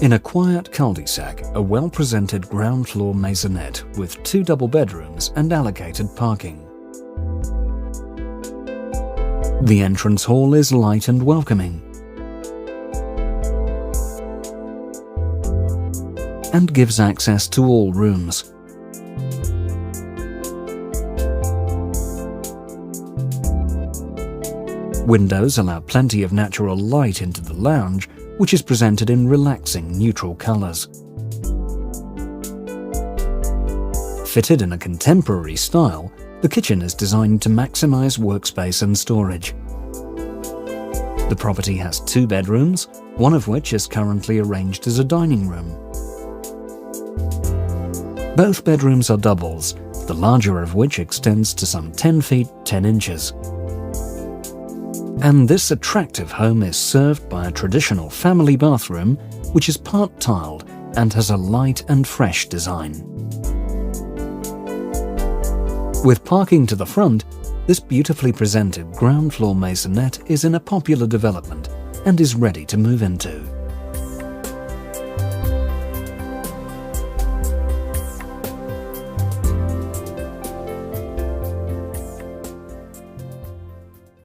In a quiet cul-de-sac, a well-presented ground floor maisonette with 2 double bedrooms and allocated parking. The entrance hall is light and welcoming and gives access to all rooms. Windows allow plenty of natural light into the lounge, which is presented in relaxing neutral colours. Fitted in a contemporary style, the kitchen is designed to maximise workspace and storage. The property has 2 bedrooms, one of which is currently arranged as a dining room. Both bedrooms are doubles, the larger of which extends to some 10 feet 10 inches. And this attractive home is served by a traditional family bathroom, which is part tiled and has a light and fresh design. With parking to the front, this beautifully presented ground floor maisonette is in a popular development and is ready to move into.